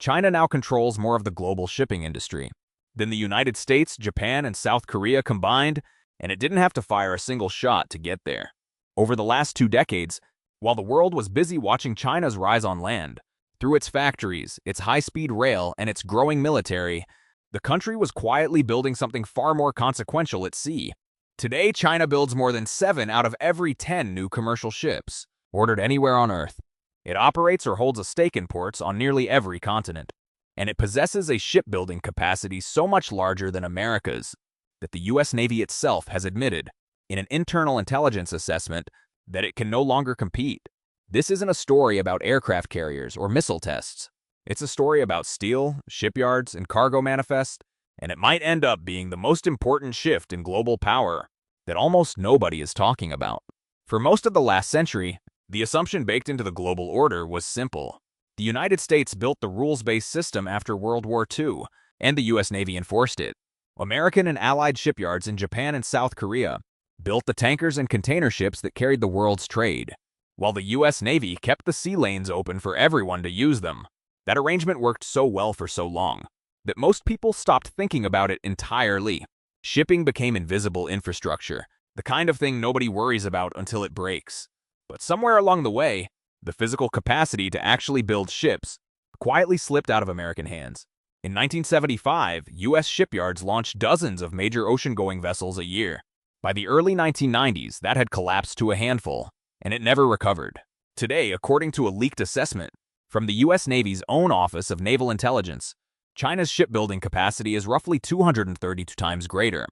China now controls more of the global shipping industry than the United States, Japan, and South Korea combined, and it didn't have to fire a single shot to get there. Over the last 2 decades, while the world was busy watching China's rise on land, through its factories, its high-speed rail, and its growing military, the country was quietly building something far more consequential at sea. Today, China builds more than 7 out of every 10 new commercial ships, ordered anywhere on Earth. It operates or holds a stake in ports on nearly every continent, and it possesses a shipbuilding capacity so much larger than America's that the U.S. Navy itself has admitted, in an internal intelligence assessment, that it can no longer compete. This isn't a story about aircraft carriers or missile tests. It's a story about steel, shipyards, and cargo manifest, and it might end up being the most important shift in global power that almost nobody is talking about. For most of the last century, the assumption baked into the global order was simple. The United States built the rules-based system after World War II, and the U.S. Navy enforced it. American and allied shipyards in Japan and South Korea built the tankers and container ships that carried the world's trade, while the U.S. Navy kept the sea lanes open for everyone to use them. That arrangement worked so well for so long that most people stopped thinking about it entirely. Shipping became invisible infrastructure, the kind of thing nobody worries about until it breaks. But somewhere along the way, the physical capacity to actually build ships quietly slipped out of American hands. In 1975, U.S. shipyards launched dozens of major ocean-going vessels a year. By the early 1990s, that had collapsed to a handful, and it never recovered. Today, according to a leaked assessment from the U.S. Navy's own Office of Naval Intelligence, China's shipbuilding capacity is roughly 232 times greater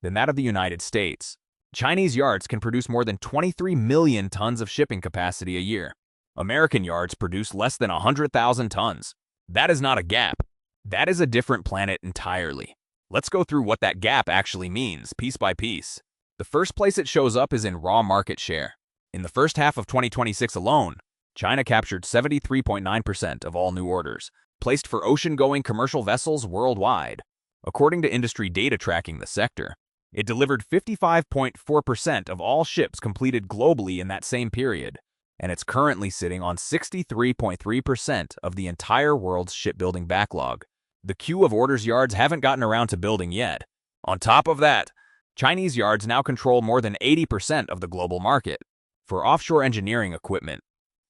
than that of the United States. Chinese yards can produce more than 23 million tons of shipping capacity a year. American yards produce less than 100,000 tons. That is not a gap. That is a different planet entirely. Let's go through what that gap actually means, piece by piece. The first place it shows up is in raw market share. In the first half of 2026 alone, China captured 73.9% of all new orders placed for ocean-going commercial vessels worldwide. According to industry data tracking the sector, it delivered 55.4% of all ships completed globally in that same period, and it's currently sitting on 63.3% of the entire world's shipbuilding backlog. The queue of orders yards haven't gotten around to building yet. On top of that, Chinese yards now control more than 80% of the global market. For offshore engineering equipment,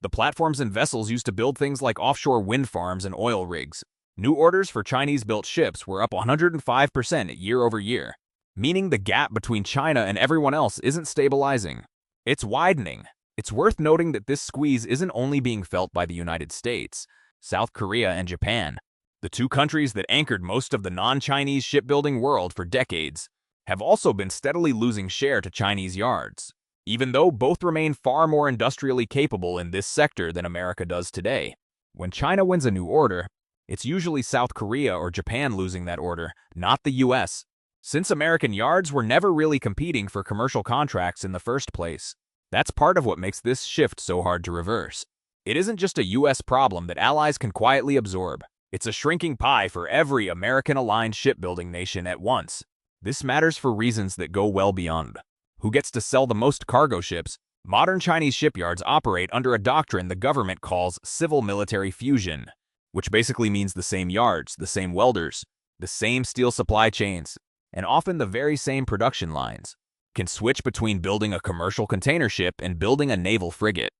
the platforms and vessels used to build things like offshore wind farms and oil rigs, new orders for Chinese-built ships were up 105% year over year, meaning the gap between China and everyone else isn't stabilizing. It's widening. It's worth noting that this squeeze isn't only being felt by the United States, South Korea, and Japan. The 2 countries that anchored most of the non-Chinese shipbuilding world for decades have also been steadily losing share to Chinese yards, even though both remain far more industrially capable in this sector than America does today. When China wins a new order, it's usually South Korea or Japan losing that order, not the US. Since American yards were never really competing for commercial contracts in the first place, that's part of what makes this shift so hard to reverse. It isn't just a US problem that allies can quietly absorb. It's a shrinking pie for every American-aligned shipbuilding nation at once. This matters for reasons that go well beyond who gets to sell the most cargo ships. Modern Chinese shipyards operate under a doctrine the government calls civil-military fusion, which basically means the same yards, the same welders, the same steel supply chains, and often the very same production lines, can switch between building a commercial container ship and building a naval frigate.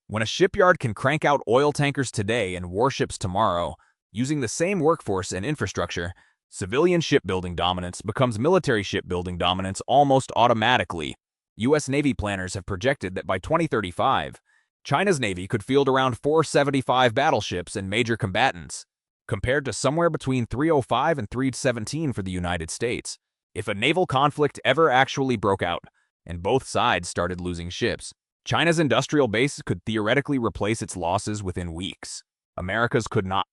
When a shipyard can crank out oil tankers today and warships tomorrow, using the same workforce and infrastructure, civilian shipbuilding dominance becomes military shipbuilding dominance almost automatically. U.S. Navy planners have projected that by 2035, China's Navy could field around 475 battleships and major combatants, compared to somewhere between 305 and 317 for the United States. If a naval conflict ever actually broke out, and both sides started losing ships, China's industrial base could theoretically replace its losses within weeks. America's could not.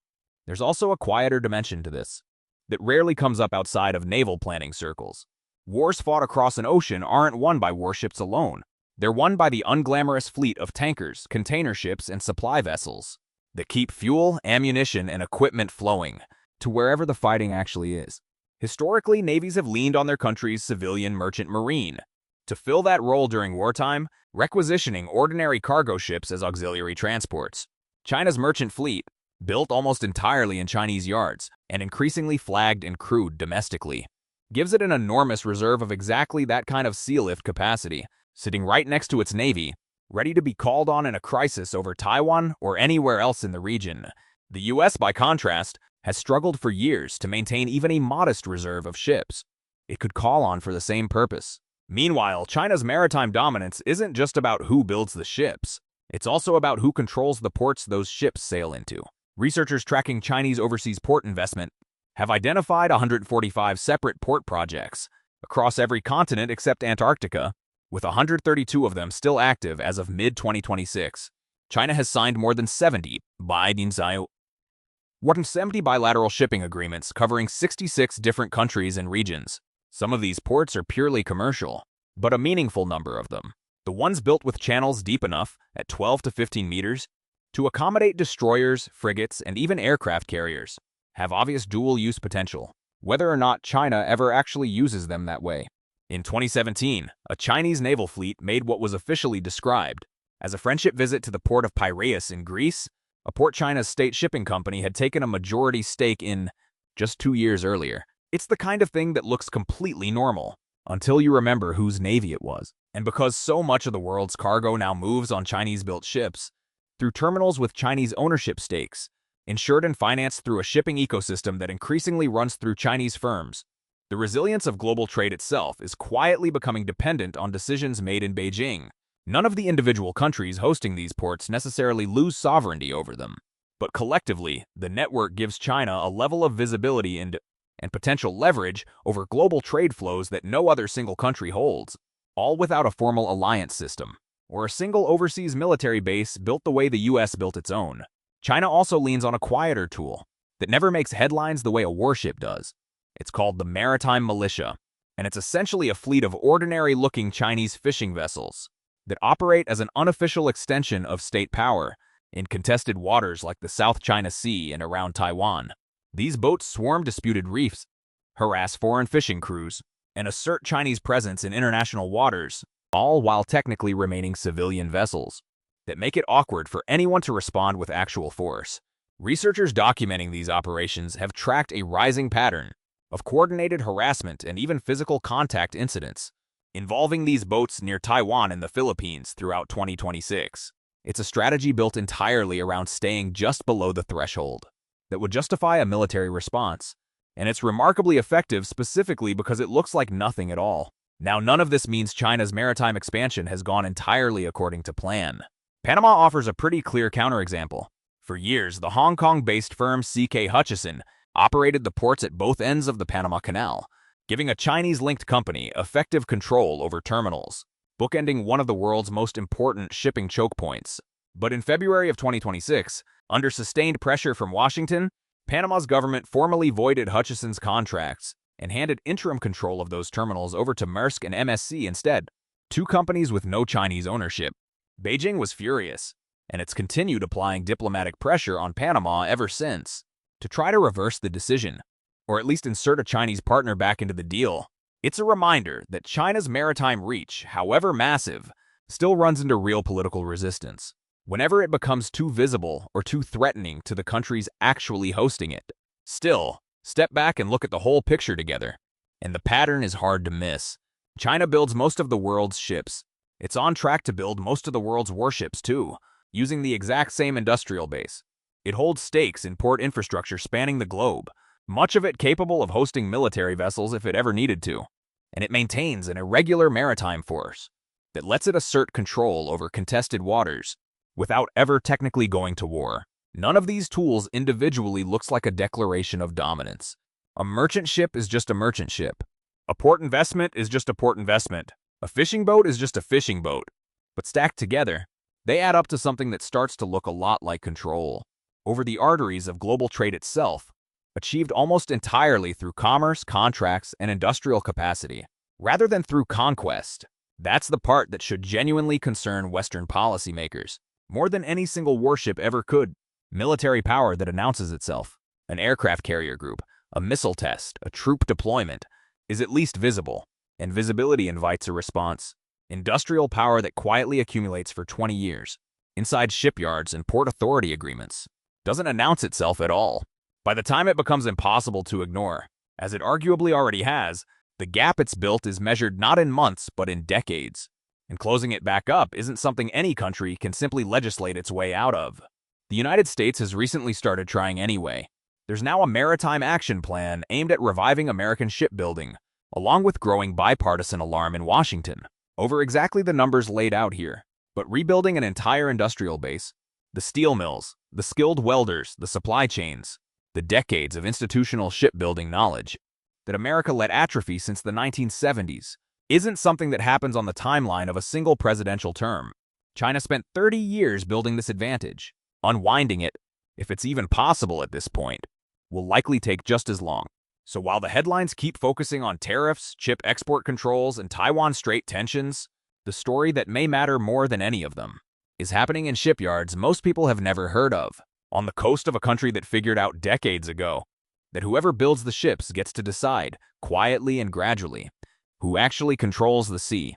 There's also a quieter dimension to this that rarely comes up outside of naval planning circles. Wars fought across an ocean aren't won by warships alone. They're won by the unglamorous fleet of tankers, container ships, and supply vessels that keep fuel, ammunition, and equipment flowing to wherever the fighting actually is. Historically, navies have leaned on their country's civilian merchant marine to fill that role during wartime, requisitioning ordinary cargo ships as auxiliary transports. China's merchant fleet, built almost entirely in Chinese yards and increasingly flagged and crewed domestically, gives it an enormous reserve of exactly that kind of sea lift capacity, sitting right next to its navy, ready to be called on in a crisis over Taiwan or anywhere else in the region. The US, by contrast, has struggled for years to maintain even a modest reserve of ships it could call on for the same purpose. Meanwhile, China's maritime dominance isn't just about who builds the ships. It's also about who controls the ports those ships sail into. Researchers tracking Chinese overseas port investment have identified 145 separate port projects across every continent except Antarctica, with 132 of them still active as of mid-2026. China has signed more than 70 bilateral shipping agreements covering 66 different countries and regions. Some of these ports are purely commercial, but a meaningful number of them, the ones built with channels deep enough, at 12 to 15 meters, to accommodate destroyers, frigates, and even aircraft carriers, have obvious dual-use potential, whether or not China ever actually uses them that way. In 2017, a Chinese naval fleet made what was officially described as a friendship visit to the port of Piraeus in Greece, a port China's state shipping company had taken a majority stake in just 2 years earlier. It's the kind of thing that looks completely normal, until you remember whose navy it was. And because so much of the world's cargo now moves on Chinese-built ships, through terminals with Chinese ownership stakes, insured and financed through a shipping ecosystem that increasingly runs through Chinese firms, the resilience of global trade itself is quietly becoming dependent on decisions made in Beijing. None of the individual countries hosting these ports necessarily lose sovereignty over them, but collectively, the network gives China a level of visibility and potential leverage over global trade flows that no other single country holds, all without a formal alliance system or a single overseas military base built the way the US built its own. China also leans on a quieter tool that never makes headlines the way a warship does. It's called the Maritime Militia, and it's essentially a fleet of ordinary-looking Chinese fishing vessels that operate as an unofficial extension of state power in contested waters like the South China Sea and around Taiwan. These boats swarm disputed reefs, harass foreign fishing crews, and assert Chinese presence in international waters, all while technically remaining civilian vessels that make it awkward for anyone to respond with actual force. Researchers documenting these operations have tracked a rising pattern of coordinated harassment and even physical contact incidents involving these boats near Taiwan and the Philippines throughout 2026. It's a strategy built entirely around staying just below the threshold that would justify a military response, and it's remarkably effective specifically because it looks like nothing at all. Now, none of this means China's maritime expansion has gone entirely according to plan. Panama offers a pretty clear counterexample. For years, the Hong Kong-based firm C.K. Hutchison operated the ports at both ends of the Panama Canal, giving a Chinese-linked company effective control over terminals, bookending one of the world's most important shipping choke points. But in February of 2026, under sustained pressure from Washington, Panama's government formally voided Hutchison's contracts and handed interim control of those terminals over to Maersk and MSC instead, two companies with no Chinese ownership. Beijing was furious, and it's continued applying diplomatic pressure on Panama ever since to try to reverse the decision, or at least insert a Chinese partner back into the deal. It's a reminder that China's maritime reach, however massive, still runs into real political resistance whenever it becomes too visible or too threatening to the countries actually hosting it. Still, step back and look at the whole picture together, and the pattern is hard to miss. China builds most of the world's ships. It's on track to build most of the world's warships too, using the exact same industrial base. It holds stakes in port infrastructure spanning the globe, much of it capable of hosting military vessels if it ever needed to, and it maintains an irregular maritime force that lets it assert control over contested waters without ever technically going to war. None of these tools individually looks like a declaration of dominance. A merchant ship is just a merchant ship. A port investment is just a port investment. A fishing boat is just a fishing boat. But stacked together, they add up to something that starts to look a lot like control over the arteries of global trade itself, achieved almost entirely through commerce, contracts, and industrial capacity, rather than through conquest. That's the part that should genuinely concern Western policymakers, more than any single warship ever could. Military power that announces itself, an aircraft carrier group, a missile test, a troop deployment, is at least visible, and visibility invites a response. Industrial power that quietly accumulates for 20 years, inside shipyards and port authority agreements, doesn't announce itself at all. By the time it becomes impossible to ignore, as it arguably already has, the gap it's built is measured not in months but in decades. And closing it back up isn't something any country can simply legislate its way out of. The United States has recently started trying anyway. There's now a maritime action plan aimed at reviving American shipbuilding, along with growing bipartisan alarm in Washington over exactly the numbers laid out here. But rebuilding an entire industrial base, the steel mills, the skilled welders, the supply chains, the decades of institutional shipbuilding knowledge that America let atrophy since the 1970s, isn't something that happens on the timeline of a single presidential term. China spent 30 years building this advantage. Unwinding it, if it's even possible at this point, will likely take just as long. So while the headlines keep focusing on tariffs, chip export controls, and Taiwan Strait tensions, the story that may matter more than any of them is happening in shipyards most people have never heard of, on the coast of a country that figured out decades ago that whoever builds the ships gets to decide, quietly and gradually, who actually controls the sea.